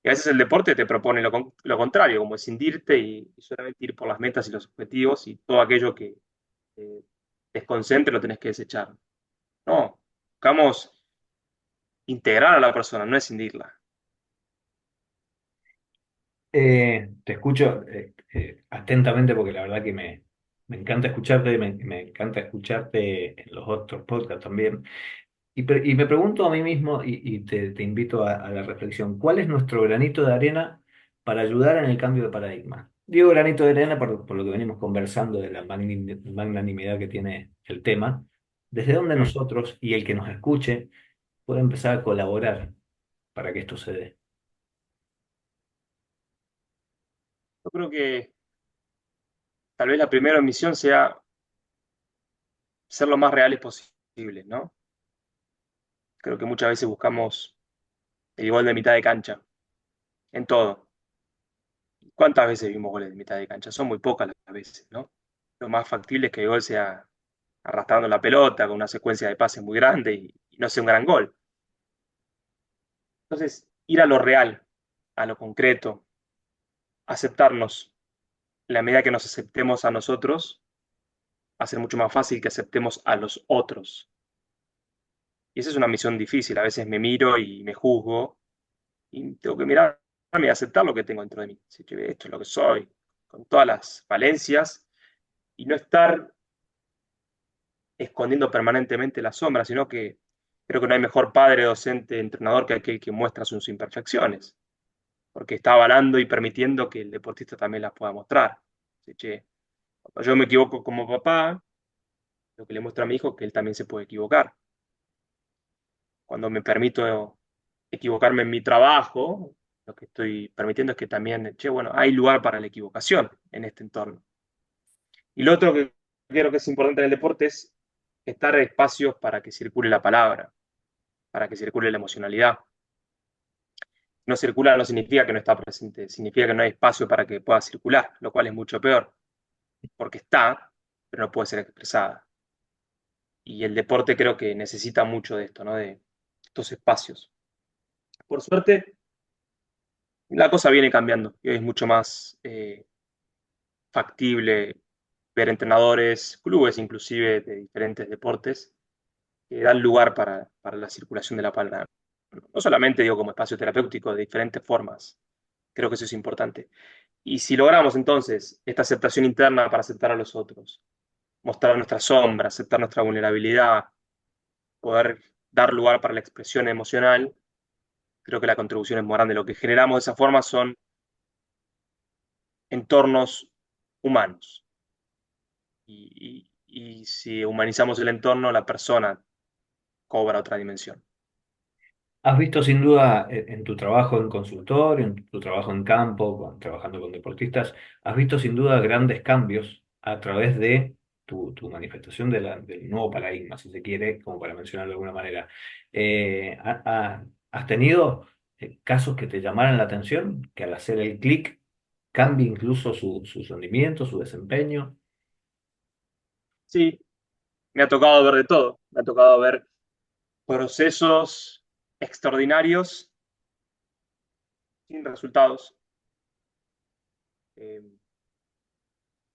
Y a veces el deporte te propone lo contrario, como escindirte y solamente ir por las metas y los objetivos y todo aquello que te desconcentre lo tenés que desechar. No, buscamos integrar a la persona, no escindirla. Te escucho atentamente porque la verdad que me encanta escucharte, me encanta escucharte en los otros podcasts también. Y me pregunto a mí mismo, y te invito a la reflexión, ¿cuál es nuestro granito de arena para ayudar en el cambio de paradigma? Digo granito de arena por lo que venimos conversando de la magnanimidad que tiene el tema, desde donde Mm. nosotros y el que nos escuche puede empezar a colaborar para que esto se dé. Yo creo que tal vez la primera misión sea ser lo más reales posible, ¿no? Creo que muchas veces buscamos el gol de mitad de cancha, en todo. ¿Cuántas veces vimos goles de mitad de cancha? Son muy pocas las veces, ¿no? Lo más factible es que el gol sea arrastrando la pelota con una secuencia de pases muy grande y no sea un gran gol. Entonces, ir a lo real, a lo concreto, aceptarnos, en la medida que nos aceptemos a nosotros, va a ser mucho más fácil que aceptemos a los otros. Y esa es una misión difícil. A veces me miro y me juzgo y tengo que mirarme y aceptar lo que tengo dentro de mí. Así que esto es lo que soy, con todas las falencias y no estar escondiendo permanentemente la sombra, sino que creo que no hay mejor padre, docente, entrenador que aquel que muestra sus imperfecciones, porque está avalando y permitiendo que el deportista también las pueda mostrar. Así que, cuando yo me equivoco como papá, lo que le muestro a mi hijo es que él también se puede equivocar. Cuando me permito equivocarme en mi trabajo, lo que estoy permitiendo es que también, che, bueno, hay lugar para la equivocación en este entorno. Y lo otro que creo que es importante en el deporte es estar espacios para que circule la palabra, para que circule la emocionalidad. No circula no significa que no está presente, significa que no hay espacio para que pueda circular, lo cual es mucho peor, porque está, pero no puede ser expresada. Y el deporte creo que necesita mucho de esto, ¿no? De estos espacios. Por suerte, la cosa viene cambiando y hoy es mucho más factible ver entrenadores, clubes inclusive de diferentes deportes que dan lugar para la circulación de la palabra. no solamente digo como espacio terapéutico, de diferentes formas. Creo que eso es importante. Y si logramos entonces esta aceptación interna para aceptar a los otros, mostrar nuestra sombra, aceptar nuestra vulnerabilidad, poder dar lugar para la expresión emocional, creo que la contribución es muy grande. Lo que generamos de esa forma son entornos humanos. Y si humanizamos el entorno, la persona cobra otra dimensión. Has visto sin duda en tu trabajo en consultorio, en tu trabajo en campo, trabajando con deportistas, has visto sin duda grandes cambios a través de tu manifestación del nuevo paradigma, si se quiere, como para mencionarlo de alguna manera. ¿Has tenido casos que te llamaran la atención, que al hacer el clic cambie incluso su rendimiento, su desempeño? Sí, me ha tocado ver de todo. Me ha tocado ver procesos extraordinarios sin resultados. Eh,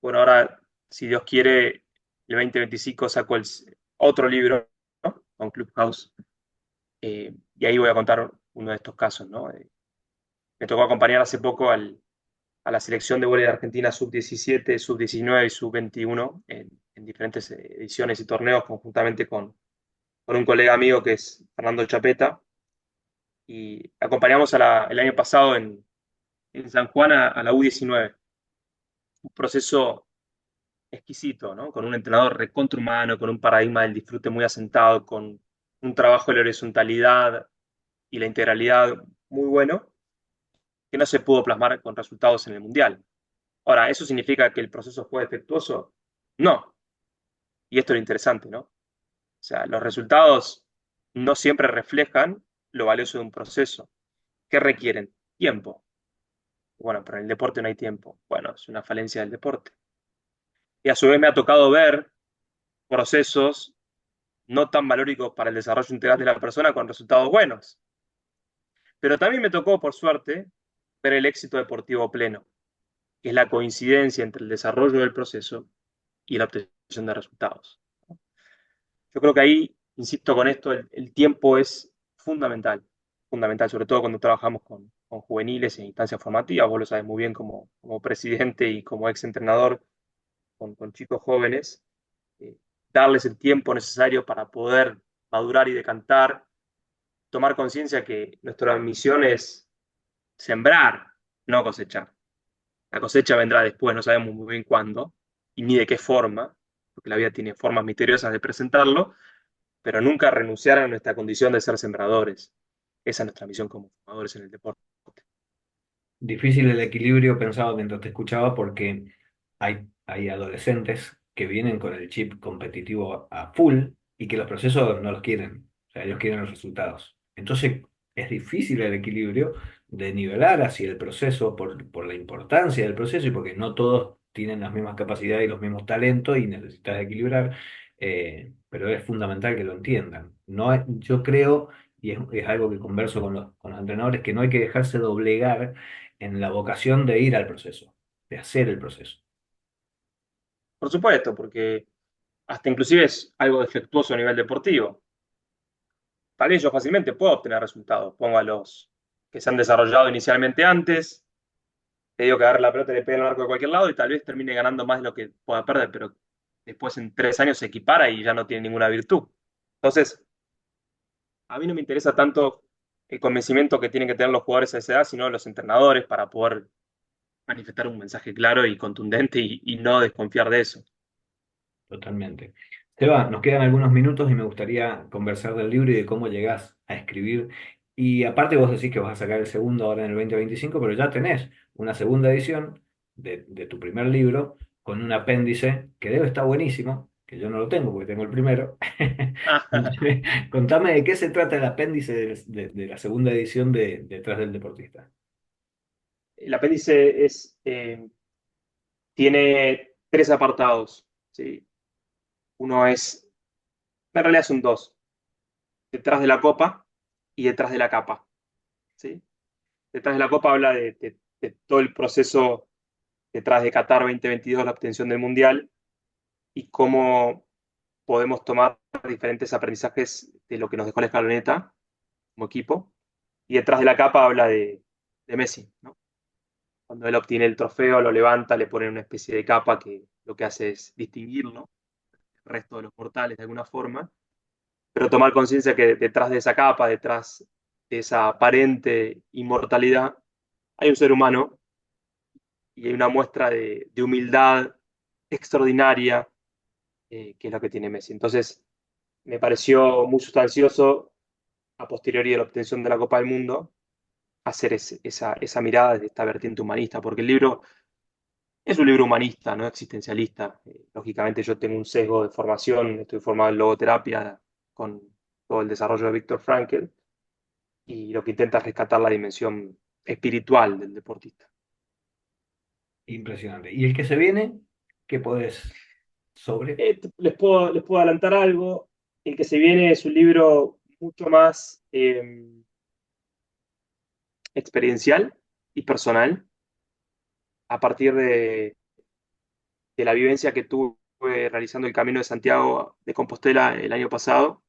bueno, ahora, si Dios quiere, el 2025 saco otro libro, ¿no? Con Clubhouse. Y ahí voy a contar uno de estos casos, ¿no? Me tocó acompañar hace poco a la selección de vóley de Argentina sub-17, sub-19 y sub-21 en diferentes ediciones y torneos conjuntamente con un colega amigo que es Fernando Chapeta. Y acompañamos el año pasado en San Juan a la U19. Un proceso exquisito, ¿no? Con un entrenador recontrahumano, con un paradigma del disfrute muy asentado, con un trabajo de la horizontalidad y la integralidad muy bueno, que no se pudo plasmar con resultados en el Mundial. Ahora, ¿eso significa que el proceso fue defectuoso? No. Y esto es lo interesante, ¿no? O sea, los resultados no siempre reflejan lo valioso de un proceso. ¿Qué requieren? Tiempo. Bueno, pero en el deporte no hay tiempo. Bueno, es una falencia del deporte. Y a su vez me ha tocado ver procesos no tan valóricos para el desarrollo integral de la persona con resultados buenos. Pero también me tocó, por suerte, ver el éxito deportivo pleno, que es la coincidencia entre el desarrollo del proceso y la obtención de resultados. Yo creo que ahí, insisto con esto, el tiempo es fundamental, fundamental, sobre todo cuando trabajamos con juveniles en instancias formativas, vos lo sabes muy bien como presidente y como ex entrenador con chicos jóvenes, eh, darles el tiempo necesario para poder madurar y decantar, tomar conciencia que nuestra misión es sembrar, no cosechar. La cosecha vendrá después, no sabemos muy bien cuándo y ni de qué forma, porque la vida tiene formas misteriosas de presentarlo, pero nunca renunciar a nuestra condición de ser sembradores. Esa es nuestra misión como formadores en el deporte. Difícil el equilibrio, pensaba mientras te escuchaba, porque hay adolescentes que vienen con el chip competitivo a full y que los procesos no los quieren, o sea, ellos quieren los resultados. Entonces es difícil el equilibrio de nivelar hacia el proceso por la importancia del proceso y porque no todos tienen las mismas capacidades y los mismos talentos y necesitas equilibrar, pero es fundamental que lo entiendan. No, yo creo, y es algo que converso con los entrenadores, que no hay que dejarse doblegar en la vocación de ir al proceso, de hacer el proceso. Por supuesto, porque hasta inclusive es algo defectuoso a nivel deportivo. Tal vez yo fácilmente puedo obtener resultados. Pongo a los que se han desarrollado inicialmente antes, te digo que agarre la pelota y le pegue en el arco de cualquier lado y tal vez termine ganando más de lo que pueda perder, pero después en 3 años se equipara y ya no tiene ninguna virtud. Entonces, a mí no me interesa tanto el convencimiento que tienen que tener los jugadores a esa edad, sino los entrenadores para poder manifestar un mensaje claro y contundente y no desconfiar de eso. Totalmente. Seba, nos quedan algunos minutos y me gustaría conversar del libro y de cómo llegás a escribir. Y aparte vos decís que vas a sacar el segundo ahora en el 2025, pero ya tenés una segunda edición de tu primer libro con un apéndice que debe estar buenísimo, que yo no lo tengo porque tengo el primero. Contame, contame de qué se trata el apéndice de la segunda edición de Detrás del Deportista. El apéndice tiene 3 apartados. ¿Sí? Uno es, en realidad son dos, detrás de la copa y detrás de la capa. ¿Sí? Detrás de la copa habla de todo el proceso detrás de Qatar 2022, la obtención del Mundial, y cómo podemos tomar diferentes aprendizajes de lo que nos dejó la escaloneta, como equipo. Y detrás de la capa habla de Messi, ¿no? Cuando él obtiene el trofeo, lo levanta, le ponen una especie de capa que lo que hace es distinguirlo del resto de los mortales de alguna forma, pero tomar conciencia que detrás de esa capa, detrás de esa aparente inmortalidad, hay un ser humano y hay una muestra de humildad extraordinaria, que es lo que tiene Messi. Entonces, me pareció muy sustancioso, a posteriori de la obtención de la Copa del Mundo, hacer esa mirada desde esta vertiente humanista, porque el libro es un libro humanista, no existencialista. Lógicamente yo tengo un sesgo de formación, estoy formado en logoterapia con todo el desarrollo de Viktor Frankl, y lo que intenta es rescatar la dimensión espiritual del deportista. Impresionante. ¿Y el que se viene? ¿Qué podés sobre? Les puedo adelantar algo. El que se viene es un libro mucho más experiencial y personal, a partir de la vivencia que tuve realizando el Camino de Santiago de Compostela el año pasado.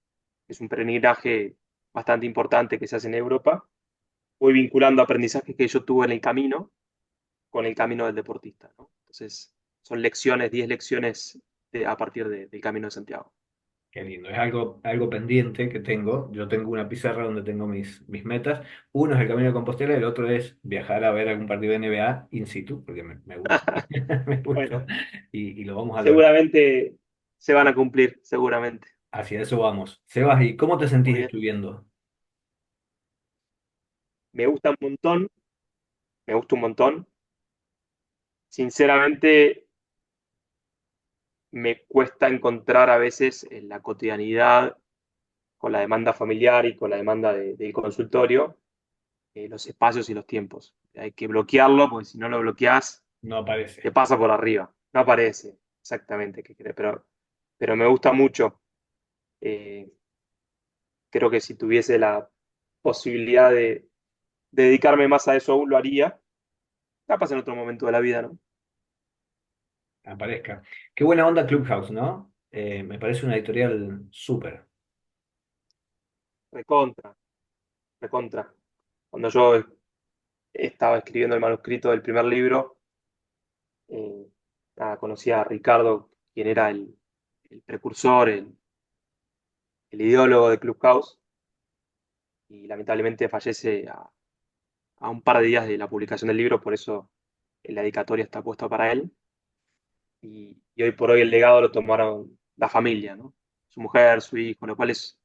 Es un peregrinaje bastante importante que se hace en Europa. Voy vinculando aprendizajes que yo tuve en el camino con el camino del deportista, ¿no? Entonces, son lecciones, 10 lecciones a partir del Camino de Santiago. Qué lindo. Es algo pendiente que tengo. Yo tengo una pizarra donde tengo mis metas. Uno es el Camino de Compostela y el otro es viajar a ver algún partido de NBA in situ, porque me gusta. Me gusta. Bueno, Y lo vamos a lograr. seguramente se van a cumplir, seguramente. Hacia eso vamos. Sebas, ¿y cómo te sentís Muy bien. escribiendo? Me gusta un montón, me gusta un montón. Sinceramente, me cuesta encontrar a veces en la cotidianidad, con la demanda familiar y con la demanda del consultorio, los espacios y los tiempos. Hay que bloquearlo, porque si no lo bloqueas, No te aparece. pasa por arriba. No aparece exactamente qué quiere, pero me gusta mucho. Eh, Creo que si tuviese la posibilidad de dedicarme más a eso aún lo haría. Capaz en otro momento de la vida, ¿no? Aparezca. Qué buena onda Clubhouse, ¿no? Me parece una editorial súper. Recontra, recontra. Cuando yo estaba escribiendo el manuscrito del primer libro, eh, nada, conocí a Ricardo, quien era el precursor, el ideólogo de Clubhouse, y lamentablemente fallece a un par de días de la publicación del libro, por eso la dedicatoria está puesta para él. Y hoy por hoy el legado lo tomaron la familia, ¿no? Su mujer, su hijo, lo cual es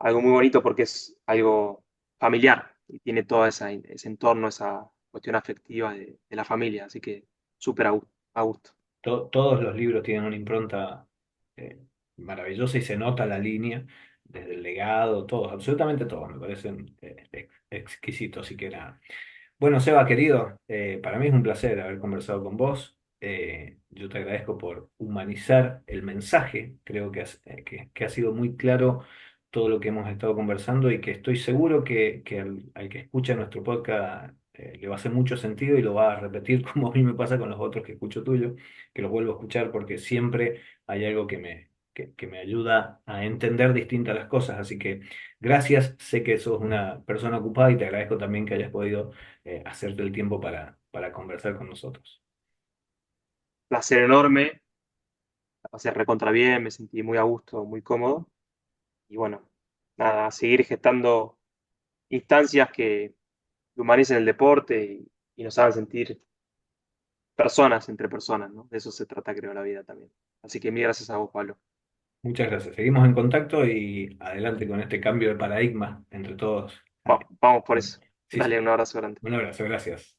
algo muy bonito porque es algo familiar y tiene todo ese entorno, esa cuestión afectiva de la familia. Así que súper a gusto. Todos los libros tienen una impronta maravillosa y se nota la línea, desde el legado, todos, absolutamente todos, me parecen exquisitos, así que nada. Bueno, Seba, querido, para mí es un placer haber conversado con vos. Yo te agradezco por humanizar el mensaje. Creo que ha sido muy claro todo lo que hemos estado conversando y que estoy seguro que al que escucha nuestro podcast le va a hacer mucho sentido y lo va a repetir como a mí me pasa con los otros que escucho tuyo, que los vuelvo a escuchar porque siempre hay algo que me ayuda a entender distintas las cosas. Así que gracias, sé que sos una persona ocupada y te agradezco también que hayas podido hacerte el tiempo para conversar con nosotros. Placer enorme, la pasé recontra bien, me sentí muy a gusto, muy cómodo. Y bueno, nada, a seguir gestando instancias que humanicen el deporte y nos hagan sentir personas entre personas, ¿no? De eso se trata, creo, la vida también. Así que mil gracias a vos, Pablo. Muchas gracias. Seguimos en contacto y adelante con este cambio de paradigma entre todos. Vamos por eso. Sí, Dale sí. un abrazo grande. Un abrazo, gracias.